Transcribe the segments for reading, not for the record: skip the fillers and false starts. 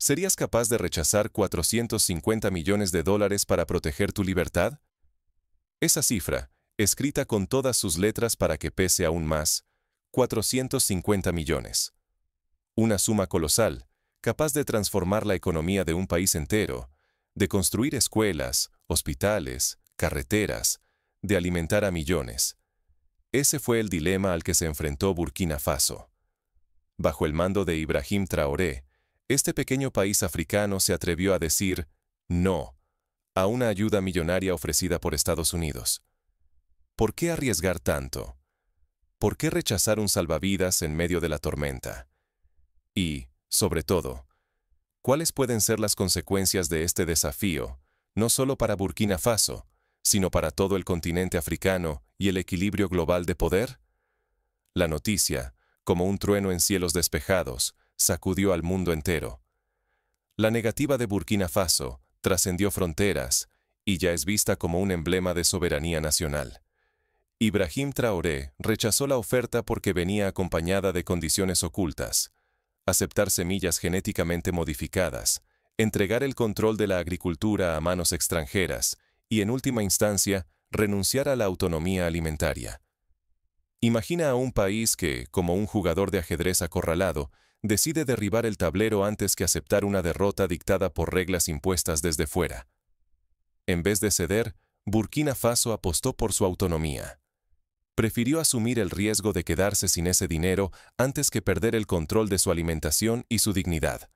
¿Serías capaz de rechazar 450 millones de dólares para proteger tu libertad? Esa cifra, escrita con todas sus letras para que pese aún más, 450 millones. Una suma colosal, capaz de transformar la economía de un país entero, de construir escuelas, hospitales, carreteras, de alimentar a millones. Ese fue el dilema al que se enfrentó Burkina Faso. Bajo el mando de Ibrahim Traoré, este pequeño país africano se atrevió a decir no a una ayuda millonaria ofrecida por Estados Unidos. ¿Por qué arriesgar tanto? ¿Por qué rechazar un salvavidas en medio de la tormenta? Y, sobre todo, ¿cuáles pueden ser las consecuencias de este desafío, no solo para Burkina Faso, sino para todo el continente africano y el equilibrio global de poder? La noticia, como un trueno en cielos despejados, sacudió al mundo entero. La negativa de Burkina Faso trascendió fronteras y ya es vista como un emblema de soberanía nacional. Ibrahim Traoré rechazó la oferta porque venía acompañada de condiciones ocultas: aceptar semillas genéticamente modificadas, entregar el control de la agricultura a manos extranjeras y, en última instancia, renunciar a la autonomía alimentaria. Imagina a un país que, como un jugador de ajedrez acorralado, decide derribar el tablero antes que aceptar una derrota dictada por reglas impuestas desde fuera. En vez de ceder, Burkina Faso apostó por su autonomía. Prefirió asumir el riesgo de quedarse sin ese dinero antes que perder el control de su alimentación y su dignidad.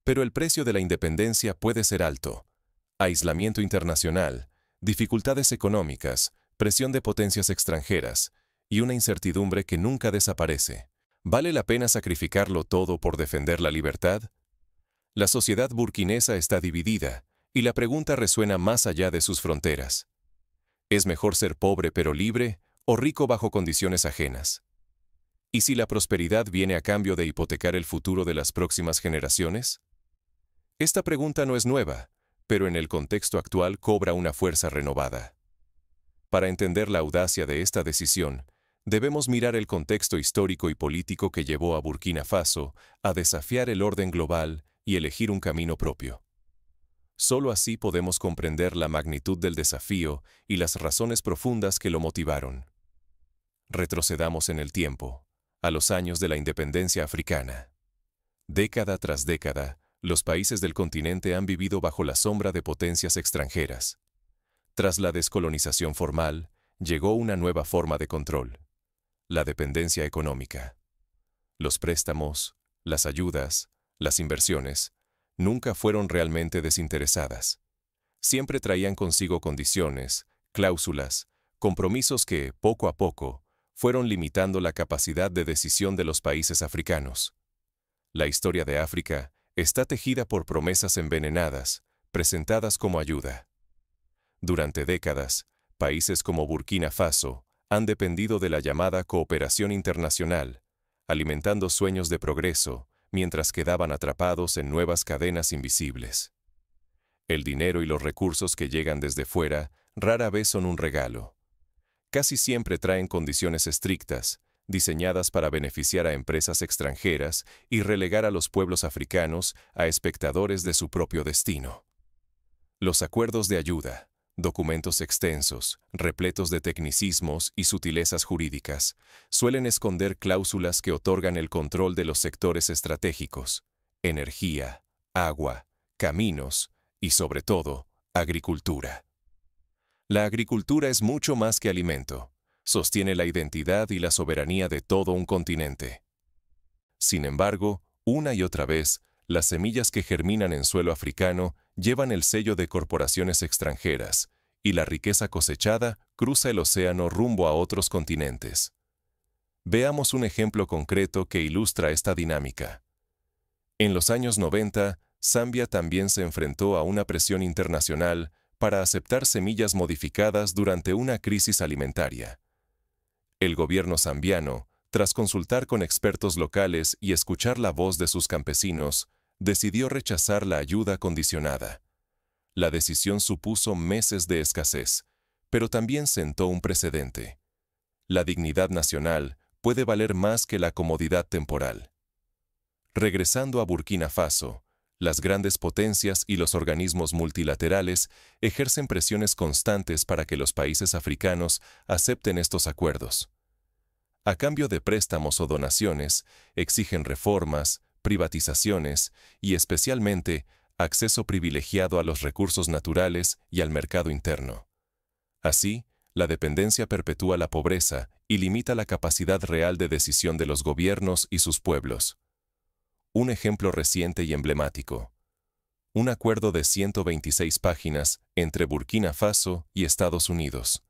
Pero el precio de la independencia puede ser alto: aislamiento internacional, dificultades económicas, presión de potencias extranjeras y una incertidumbre que nunca desaparece. ¿Vale la pena sacrificarlo todo por defender la libertad? La sociedad burkinesa está dividida y la pregunta resuena más allá de sus fronteras. ¿Es mejor ser pobre pero libre o rico bajo condiciones ajenas? ¿Y si la prosperidad viene a cambio de hipotecar el futuro de las próximas generaciones? Esta pregunta no es nueva, pero en el contexto actual cobra una fuerza renovada. Para entender la audacia de esta decisión, debemos mirar el contexto histórico y político que llevó a Burkina Faso a desafiar el orden global y elegir un camino propio. Solo así podemos comprender la magnitud del desafío y las razones profundas que lo motivaron. Retrocedamos en el tiempo, a los años de la independencia africana. Década tras década, los países del continente han vivido bajo la sombra de potencias extranjeras. Tras la descolonización formal, llegó una nueva forma de control: la dependencia económica. Los préstamos, las ayudas, las inversiones, nunca fueron realmente desinteresadas. Siempre traían consigo condiciones, cláusulas, compromisos que, poco a poco, fueron limitando la capacidad de decisión de los países africanos. La historia de África está tejida por promesas envenenadas, presentadas como ayuda. Durante décadas, países como Burkina Faso han dependido de la llamada cooperación internacional, alimentando sueños de progreso, mientras quedaban atrapados en nuevas cadenas invisibles. El dinero y los recursos que llegan desde fuera rara vez son un regalo. Casi siempre traen condiciones estrictas, diseñadas para beneficiar a empresas extranjeras y relegar a los pueblos africanos a espectadores de su propio destino. Los acuerdos de ayuda, documentos extensos, repletos de tecnicismos y sutilezas jurídicas, suelen esconder cláusulas que otorgan el control de los sectores estratégicos: energía, agua, caminos y, sobre todo, agricultura. La agricultura es mucho más que alimento. Sostiene la identidad y la soberanía de todo un continente. Sin embargo, una y otra vez, las semillas que germinan en suelo africano llevan el sello de corporaciones extranjeras, y la riqueza cosechada cruza el océano rumbo a otros continentes. Veamos un ejemplo concreto que ilustra esta dinámica. En los años 90, Zambia también se enfrentó a una presión internacional para aceptar semillas modificadas durante una crisis alimentaria. El gobierno zambiano, tras consultar con expertos locales y escuchar la voz de sus campesinos, decidió rechazar la ayuda condicionada. La decisión supuso meses de escasez, pero también sentó un precedente. La dignidad nacional puede valer más que la comodidad temporal. Regresando a Burkina Faso, Las grandes potencias y los organismos multilaterales ejercen presiones constantes para que los países africanos acepten estos acuerdos. A cambio de préstamos o donaciones, exigen reformas, privatizaciones y, especialmente, acceso privilegiado a los recursos naturales y al mercado interno. Así, la dependencia perpetúa la pobreza y limita la capacidad real de decisión de los gobiernos y sus pueblos. Un ejemplo reciente y emblemático. Un acuerdo de 126 páginas entre Burkina Faso y Estados Unidos.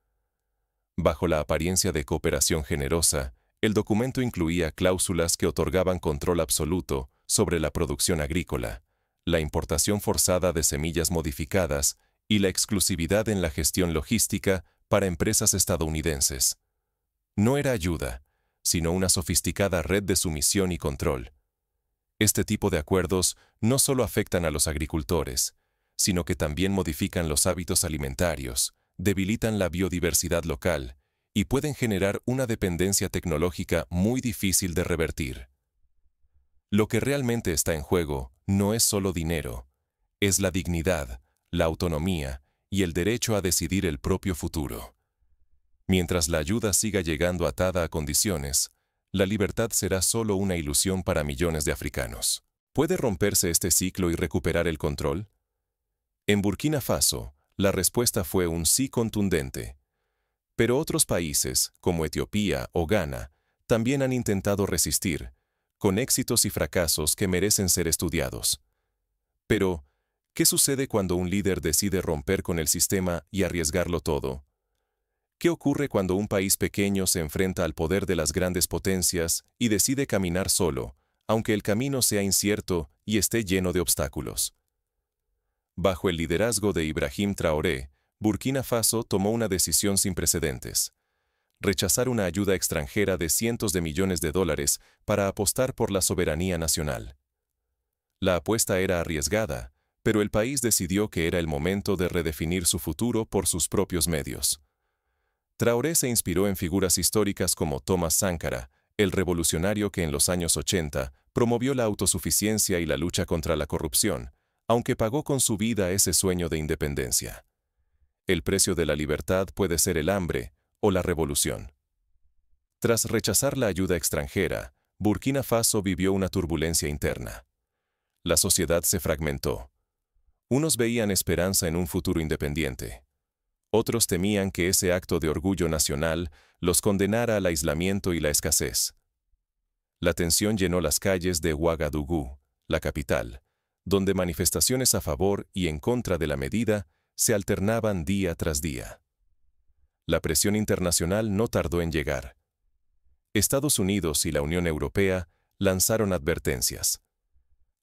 Bajo la apariencia de cooperación generosa, el documento incluía cláusulas que otorgaban control absoluto sobre la producción agrícola, la importación forzada de semillas modificadas y la exclusividad en la gestión logística para empresas estadounidenses. No era ayuda, sino una sofisticada red de sumisión y control. Este tipo de acuerdos no solo afectan a los agricultores, sino que también modifican los hábitos alimentarios, debilitan la biodiversidad local y pueden generar una dependencia tecnológica muy difícil de revertir. Lo que realmente está en juego no es solo dinero, es la dignidad, la autonomía y el derecho a decidir el propio futuro. Mientras la ayuda siga llegando atada a condiciones, la libertad será solo una ilusión para millones de africanos. ¿Puede romperse este ciclo y recuperar el control? En Burkina Faso, la respuesta fue un sí contundente. Pero otros países, como Etiopía o Ghana, también han intentado resistir, con éxitos y fracasos que merecen ser estudiados. Pero, ¿qué sucede cuando un líder decide romper con el sistema y arriesgarlo todo? ¿Qué ocurre cuando un país pequeño se enfrenta al poder de las grandes potencias y decide caminar solo, aunque el camino sea incierto y esté lleno de obstáculos? Bajo el liderazgo de Ibrahim Traoré, Burkina Faso tomó una decisión sin precedentes: rechazar una ayuda extranjera de cientos de millones de dólares para apostar por la soberanía nacional. La apuesta era arriesgada, pero el país decidió que era el momento de redefinir su futuro por sus propios medios. Traoré se inspiró en figuras históricas como Thomas Sankara, el revolucionario que en los años 80 promovió la autosuficiencia y la lucha contra la corrupción, aunque pagó con su vida ese sueño de independencia. El precio de la libertad puede ser el hambre o la revolución. Tras rechazar la ayuda extranjera, Burkina Faso vivió una turbulencia interna. La sociedad se fragmentó. Unos veían esperanza en un futuro independiente. Otros temían que ese acto de orgullo nacional los condenara al aislamiento y la escasez. La tensión llenó las calles de Ouagadougou, la capital, donde manifestaciones a favor y en contra de la medida se alternaban día tras día. La presión internacional no tardó en llegar. Estados Unidos y la Unión Europea lanzaron advertencias.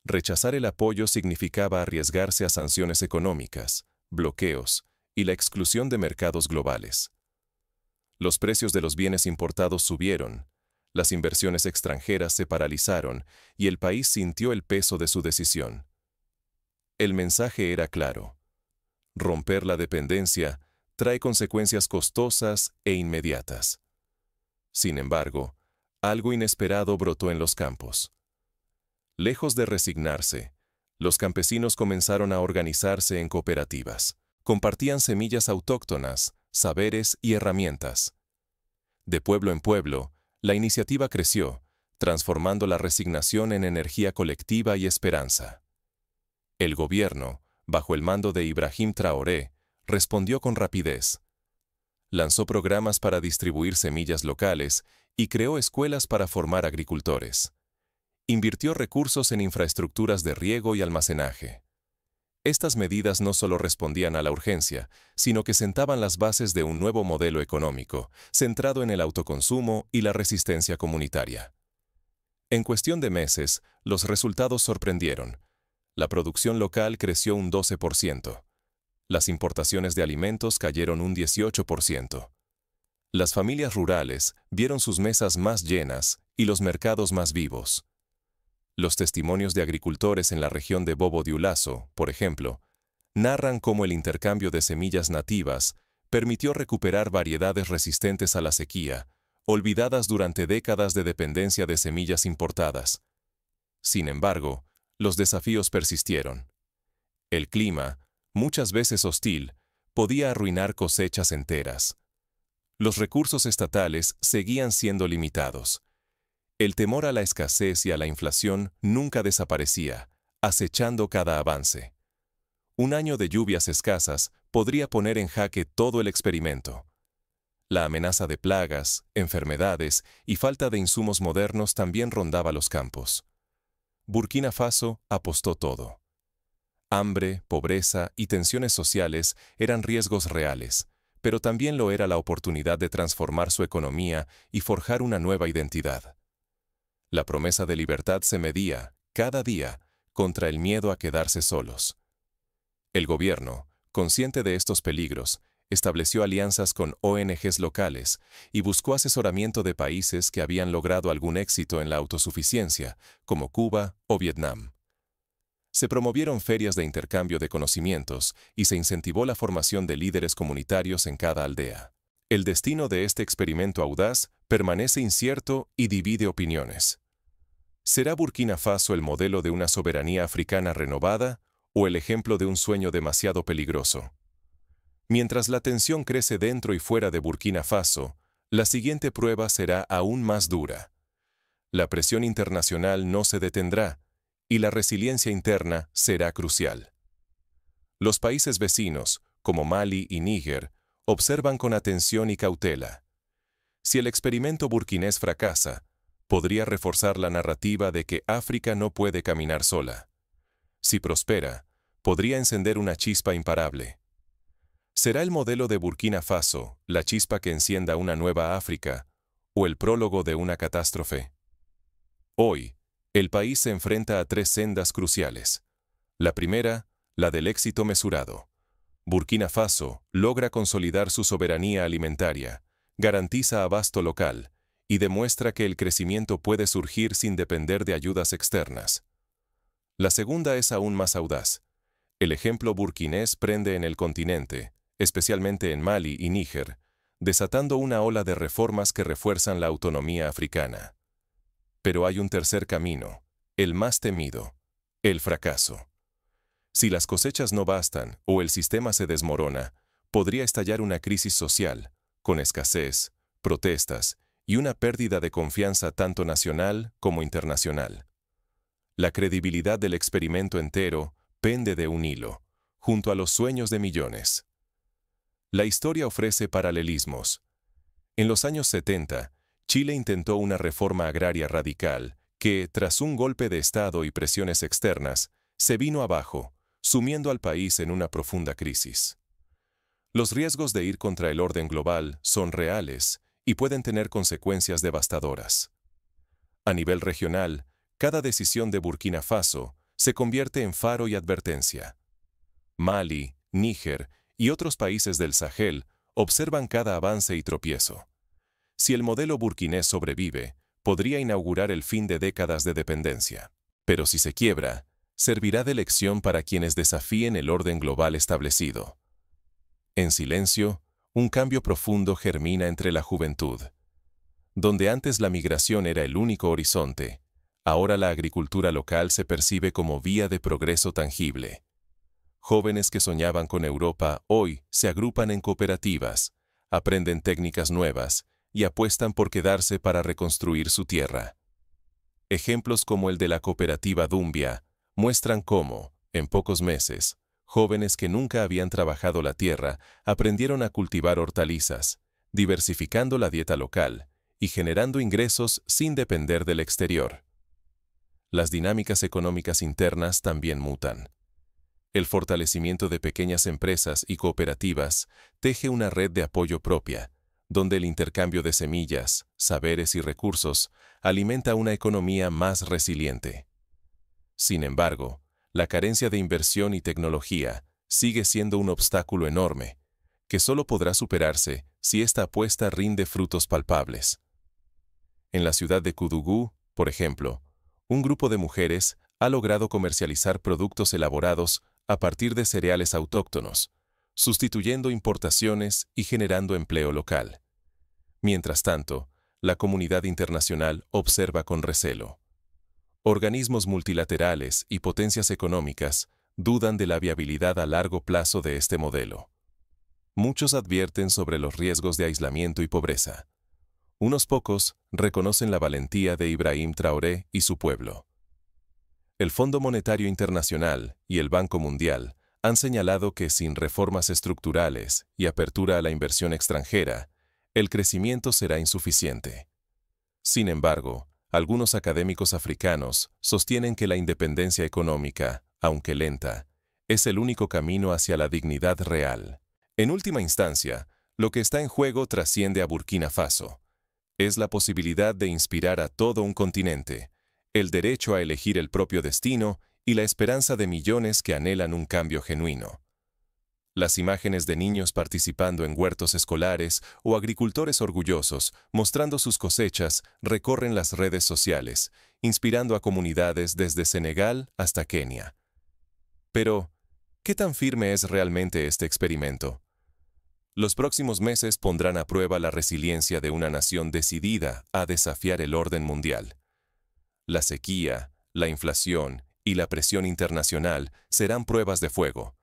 Rechazar el apoyo significaba arriesgarse a sanciones económicas, bloqueos y la exclusión de mercados globales. Los precios de los bienes importados subieron, las inversiones extranjeras se paralizaron y el país sintió el peso de su decisión. El mensaje era claro: romper la dependencia trae consecuencias costosas e inmediatas. Sin embargo, algo inesperado brotó en los campos. Lejos de resignarse, los campesinos comenzaron a organizarse en cooperativas. Compartían semillas autóctonas, saberes y herramientas. De pueblo en pueblo, la iniciativa creció, transformando la resignación en energía colectiva y esperanza. El gobierno, bajo el mando de Ibrahim Traoré, respondió con rapidez. Lanzó programas para distribuir semillas locales y creó escuelas para formar agricultores. Invirtió recursos en infraestructuras de riego y almacenaje. Estas medidas no solo respondían a la urgencia, sino que sentaban las bases de un nuevo modelo económico, centrado en el autoconsumo y la resistencia comunitaria. En cuestión de meses, los resultados sorprendieron. La producción local creció un 12%. Las importaciones de alimentos cayeron un 18%. Las familias rurales vieron sus mesas más llenas y los mercados más vivos. Los testimonios de agricultores en la región de Bobo-Dioulasso, por ejemplo, narran cómo el intercambio de semillas nativas permitió recuperar variedades resistentes a la sequía, olvidadas durante décadas de dependencia de semillas importadas. Sin embargo, los desafíos persistieron. El clima, muchas veces hostil, podía arruinar cosechas enteras. Los recursos estatales seguían siendo limitados. El temor a la escasez y a la inflación nunca desaparecía, acechando cada avance. Un año de lluvias escasas podría poner en jaque todo el experimento. La amenaza de plagas, enfermedades y falta de insumos modernos también rondaba los campos. Burkina Faso apostó todo. Hambre, pobreza y tensiones sociales eran riesgos reales, pero también lo era la oportunidad de transformar su economía y forjar una nueva identidad. La promesa de libertad se medía, cada día, contra el miedo a quedarse solos. El gobierno, consciente de estos peligros, estableció alianzas con ONGs locales y buscó asesoramiento de países que habían logrado algún éxito en la autosuficiencia, como Cuba o Vietnam. Se promovieron ferias de intercambio de conocimientos y se incentivó la formación de líderes comunitarios en cada aldea. El destino de este experimento audaz permanece incierto y divide opiniones. ¿Será Burkina Faso el modelo de una soberanía africana renovada o el ejemplo de un sueño demasiado peligroso? Mientras la tensión crece dentro y fuera de Burkina Faso, la siguiente prueba será aún más dura. La presión internacional no se detendrá, y la resiliencia interna será crucial. Los países vecinos, como Mali y Níger, observan con atención y cautela. Si el experimento burkinés fracasa, podría reforzar la narrativa de que África no puede caminar sola. Si prospera, podría encender una chispa imparable. ¿Será el modelo de Burkina Faso la chispa que encienda una nueva África o el prólogo de una catástrofe? Hoy, el país se enfrenta a tres sendas cruciales. La primera, la del éxito mesurado. Burkina Faso logra consolidar su soberanía alimentaria, garantiza abasto local y demuestra que el crecimiento puede surgir sin depender de ayudas externas. La segunda es aún más audaz. El ejemplo burkinés prende en el continente, especialmente en Mali y Níger, desatando una ola de reformas que refuerzan la autonomía africana. Pero hay un tercer camino, el más temido, el fracaso. Si las cosechas no bastan o el sistema se desmorona, podría estallar una crisis social, con escasez, protestas y una pérdida de confianza tanto nacional como internacional. La credibilidad del experimento entero pende de un hilo, junto a los sueños de millones. La historia ofrece paralelismos. En los años 70, Chile intentó una reforma agraria radical que, tras un golpe de Estado y presiones externas, se vino abajo, sumiendo al país en una profunda crisis. Los riesgos de ir contra el orden global son reales y pueden tener consecuencias devastadoras. A nivel regional, cada decisión de Burkina Faso se convierte en faro y advertencia. Mali, Níger y otros países del Sahel observan cada avance y tropiezo. Si el modelo burkinés sobrevive, podría inaugurar el fin de décadas de dependencia. Pero si se quiebra, servirá de lección para quienes desafíen el orden global establecido. En silencio, un cambio profundo germina entre la juventud. Donde antes la migración era el único horizonte, ahora la agricultura local se percibe como vía de progreso tangible. Jóvenes que soñaban con Europa hoy se agrupan en cooperativas, aprenden técnicas nuevas y apuestan por quedarse para reconstruir su tierra. Ejemplos como el de la cooperativa Dumbia muestran cómo, en pocos meses, jóvenes que nunca habían trabajado la tierra aprendieron a cultivar hortalizas, diversificando la dieta local y generando ingresos sin depender del exterior. Las dinámicas económicas internas también mutan. El fortalecimiento de pequeñas empresas y cooperativas teje una red de apoyo propia, donde el intercambio de semillas, saberes y recursos alimenta una economía más resiliente. Sin embargo, la carencia de inversión y tecnología sigue siendo un obstáculo enorme, que solo podrá superarse si esta apuesta rinde frutos palpables. En la ciudad de Koudougou, por ejemplo, un grupo de mujeres ha logrado comercializar productos elaborados a partir de cereales autóctonos, sustituyendo importaciones y generando empleo local. Mientras tanto, la comunidad internacional observa con recelo. Organismos multilaterales y potencias económicas dudan de la viabilidad a largo plazo de este modelo. Muchos advierten sobre los riesgos de aislamiento y pobreza. Unos pocos reconocen la valentía de Ibrahim Traoré y su pueblo. El Fondo Monetario Internacional y el Banco Mundial han señalado que sin reformas estructurales y apertura a la inversión extranjera, el crecimiento será insuficiente. Sin embargo, algunos académicos africanos sostienen que la independencia económica, aunque lenta, es el único camino hacia la dignidad real. En última instancia, lo que está en juego trasciende a Burkina Faso. Es la posibilidad de inspirar a todo un continente, el derecho a elegir el propio destino y la esperanza de millones que anhelan un cambio genuino. Las imágenes de niños participando en huertos escolares o agricultores orgullosos mostrando sus cosechas recorren las redes sociales, inspirando a comunidades desde Senegal hasta Kenia. Pero, ¿qué tan firme es realmente este experimento? Los próximos meses pondrán a prueba la resiliencia de una nación decidida a desafiar el orden mundial. La sequía, la inflación y la presión internacional serán pruebas de fuego.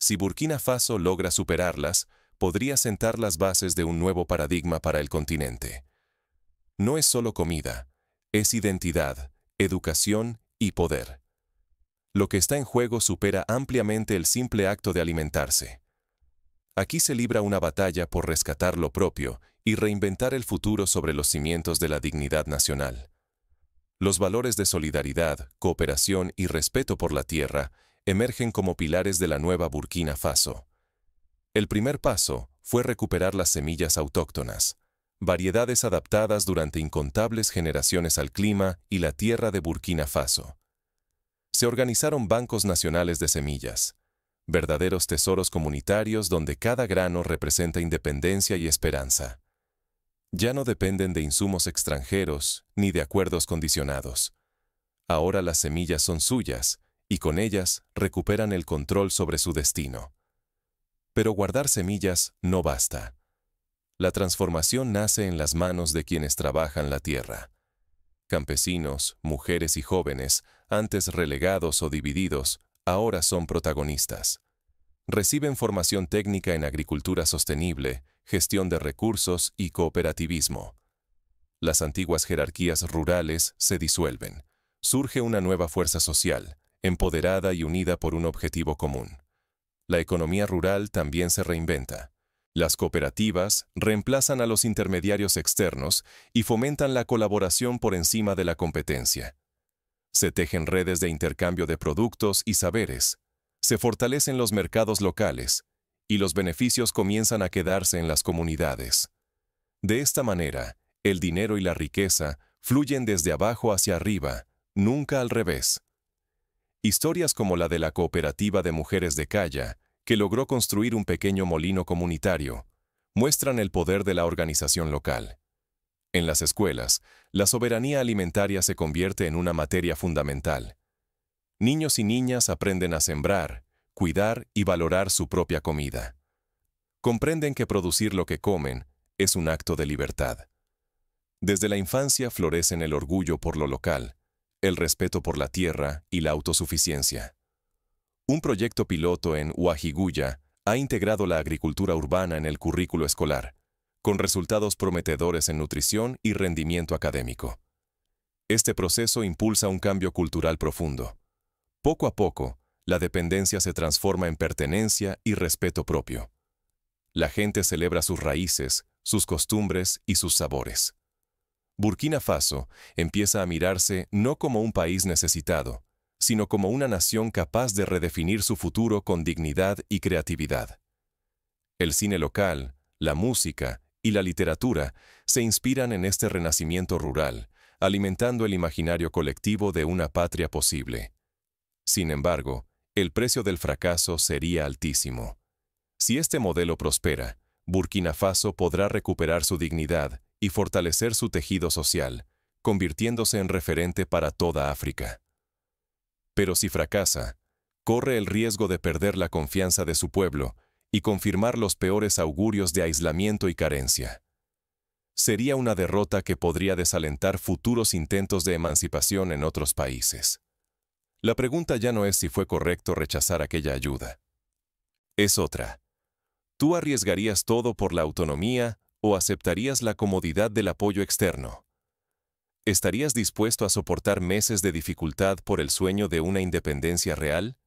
Si Burkina Faso logra superarlas, podría sentar las bases de un nuevo paradigma para el continente. No es solo comida, es identidad, educación y poder. Lo que está en juego supera ampliamente el simple acto de alimentarse. Aquí se libra una batalla por rescatar lo propio y reinventar el futuro sobre los cimientos de la dignidad nacional. Los valores de solidaridad, cooperación y respeto por la tierra emergen como pilares de la nueva Burkina Faso. El primer paso fue recuperar las semillas autóctonas, variedades adaptadas durante incontables generaciones al clima y la tierra de Burkina Faso. Se organizaron bancos nacionales de semillas, verdaderos tesoros comunitarios donde cada grano representa independencia y esperanza. Ya no dependen de insumos extranjeros ni de acuerdos condicionados. Ahora las semillas son suyas y con ellas recuperan el control sobre su destino. Pero guardar semillas no basta. La transformación nace en las manos de quienes trabajan la tierra. Campesinos, mujeres y jóvenes, antes relegados o divididos, ahora son protagonistas. Reciben formación técnica en agricultura sostenible, gestión de recursos y cooperativismo. Las antiguas jerarquías rurales se disuelven. Surge una nueva fuerza social, empoderada y unida por un objetivo común. La economía rural también se reinventa. Las cooperativas reemplazan a los intermediarios externos y fomentan la colaboración por encima de la competencia. Se tejen redes de intercambio de productos y saberes. Se fortalecen los mercados locales y los beneficios comienzan a quedarse en las comunidades. De esta manera, el dinero y la riqueza fluyen desde abajo hacia arriba, nunca al revés. Historias como la de la Cooperativa de Mujeres de Caya, que logró construir un pequeño molino comunitario, muestran el poder de la organización local. En las escuelas, la soberanía alimentaria se convierte en una materia fundamental. Niños y niñas aprenden a sembrar, cuidar y valorar su propia comida. Comprenden que producir lo que comen es un acto de libertad. Desde la infancia florecen el orgullo por lo local, el respeto por la tierra y la autosuficiencia. Un proyecto piloto en Ouahigouya ha integrado la agricultura urbana en el currículo escolar, con resultados prometedores en nutrición y rendimiento académico. Este proceso impulsa un cambio cultural profundo. Poco a poco, la dependencia se transforma en pertenencia y respeto propio. La gente celebra sus raíces, sus costumbres y sus sabores. Burkina Faso empieza a mirarse no como un país necesitado, sino como una nación capaz de redefinir su futuro con dignidad y creatividad. El cine local, la música y la literatura se inspiran en este renacimiento rural, alimentando el imaginario colectivo de una patria posible. Sin embargo, el precio del fracaso sería altísimo. Si este modelo prospera, Burkina Faso podrá recuperar su dignidad y fortalecer su tejido social, convirtiéndose en referente para toda África. Pero si fracasa, corre el riesgo de perder la confianza de su pueblo y confirmar los peores augurios de aislamiento y carencia. sería una derrota que podría desalentar futuros intentos de emancipación en otros países. La pregunta ya no es si fue correcto rechazar aquella ayuda. Es otra. ¿Tú arriesgarías todo por la autonomía o aceptarías la comodidad del apoyo externo? ¿Estarías dispuesto a soportar meses de dificultad por el sueño de una independencia real?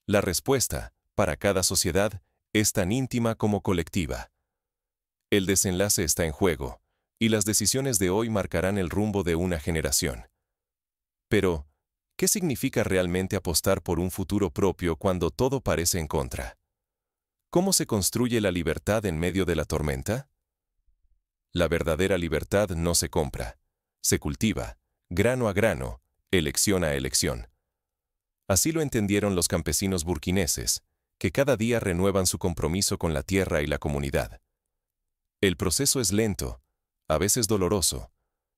La respuesta, para cada sociedad, es tan íntima como colectiva. El desenlace está en juego, y las decisiones de hoy marcarán el rumbo de una generación. Pero, ¿qué significa realmente apostar por un futuro propio cuando todo parece en contra? ¿Cómo se construye la libertad en medio de la tormenta? La verdadera libertad no se compra, se cultiva, grano a grano, elección a elección. Así lo entendieron los campesinos burkineses, que cada día renuevan su compromiso con la tierra y la comunidad. El proceso es lento, a veces doloroso,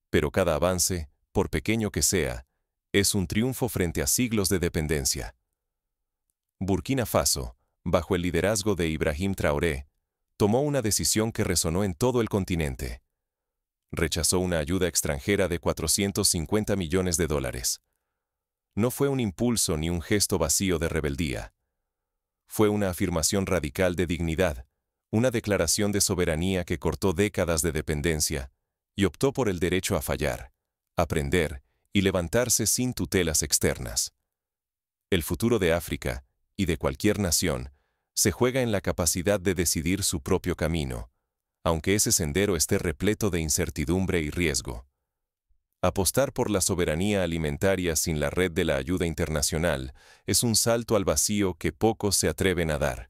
pero cada avance, por pequeño que sea, es un triunfo frente a siglos de dependencia. Burkina Faso, bajo el liderazgo de Ibrahim Traoré, tomó una decisión que resonó en todo el continente. Rechazó una ayuda extranjera de 450 millones de dólares. No fue un impulso ni un gesto vacío de rebeldía. Fue una afirmación radical de dignidad, una declaración de soberanía que cortó décadas de dependencia y optó por el derecho a fallar, aprender y levantarse sin tutelas externas. El futuro de África, y de cualquier nación, se juega en la capacidad de decidir su propio camino, aunque ese sendero esté repleto de incertidumbre y riesgo. Apostar por la soberanía alimentaria sin la red de la ayuda internacional es un salto al vacío que pocos se atreven a dar.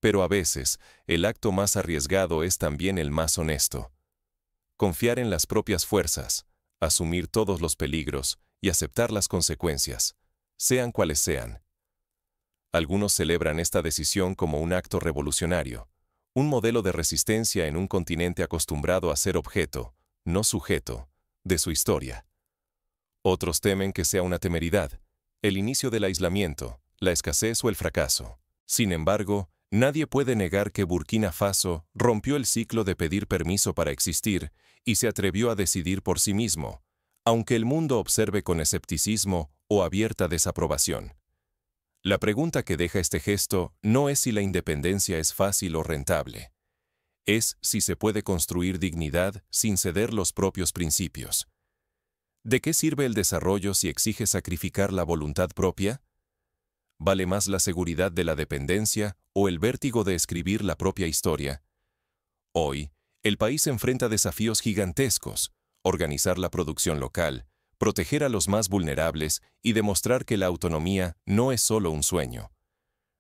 Pero a veces, el acto más arriesgado es también el más honesto. Confiar en las propias fuerzas, asumir todos los peligros y aceptar las consecuencias, sean cuales sean. Algunos celebran esta decisión como un acto revolucionario, un modelo de resistencia en un continente acostumbrado a ser objeto, no sujeto, de su historia. Otros temen que sea una temeridad, el inicio del aislamiento, la escasez o el fracaso. Sin embargo, nadie puede negar que Burkina Faso rompió el ciclo de pedir permiso para existir y se atrevió a decidir por sí mismo, aunque el mundo observe con escepticismo o abierta desaprobación. La pregunta que deja este gesto no es si la independencia es fácil o rentable. Es si se puede construir dignidad sin ceder los propios principios. ¿De qué sirve el desarrollo si exige sacrificar la voluntad propia? ¿Vale más la seguridad de la dependencia o el vértigo de escribir la propia historia? Hoy, el país enfrenta desafíos gigantescos: organizar la producción local, proteger a los más vulnerables y demostrar que la autonomía no es solo un sueño.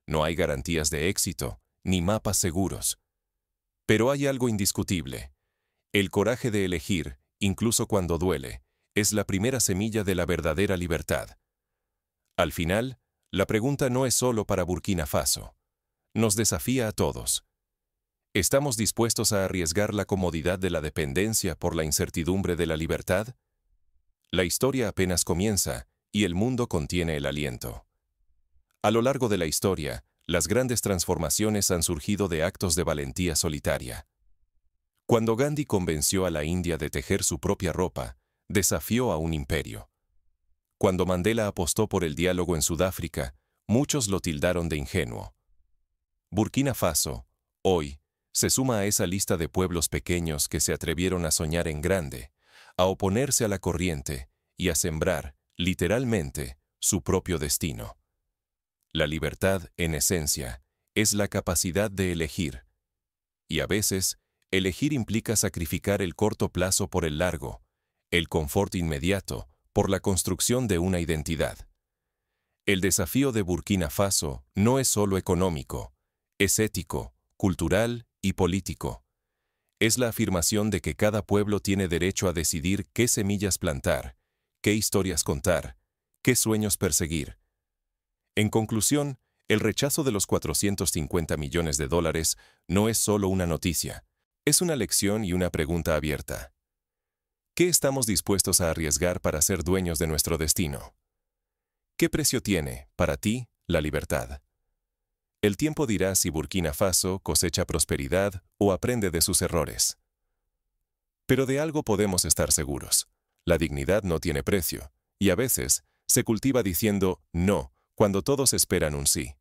No hay garantías de éxito, ni mapas seguros. Pero hay algo indiscutible. El coraje de elegir, incluso cuando duele, es la primera semilla de la verdadera libertad. Al final, la pregunta no es solo para Burkina Faso. Nos desafía a todos. ¿Estamos dispuestos a arriesgar la comodidad de la dependencia por la incertidumbre de la libertad? La historia apenas comienza y el mundo contiene el aliento. A lo largo de la historia, las grandes transformaciones han surgido de actos de valentía solitaria. Cuando Gandhi convenció a la India de tejer su propia ropa, desafió a un imperio. Cuando Mandela apostó por el diálogo en Sudáfrica, muchos lo tildaron de ingenuo. Burkina Faso, hoy, se suma a esa lista de pueblos pequeños que se atrevieron a soñar en grande, a oponerse a la corriente y a sembrar, literalmente, su propio destino. La libertad, en esencia, es la capacidad de elegir. Y a veces, elegir implica sacrificar el corto plazo por el largo, el confort inmediato por la construcción de una identidad. El desafío de Burkina Faso no es solo económico, es ético, cultural y político. Es la afirmación de que cada pueblo tiene derecho a decidir qué semillas plantar, qué historias contar, qué sueños perseguir. En conclusión, el rechazo de los 450 millones de dólares no es solo una noticia, es una lección y una pregunta abierta. ¿Qué estamos dispuestos a arriesgar para ser dueños de nuestro destino? ¿Qué precio tiene, para ti, la libertad? El tiempo dirá si Burkina Faso cosecha prosperidad o aprende de sus errores. Pero de algo podemos estar seguros. La dignidad no tiene precio, y a veces se cultiva diciendo no cuando todos esperan un sí.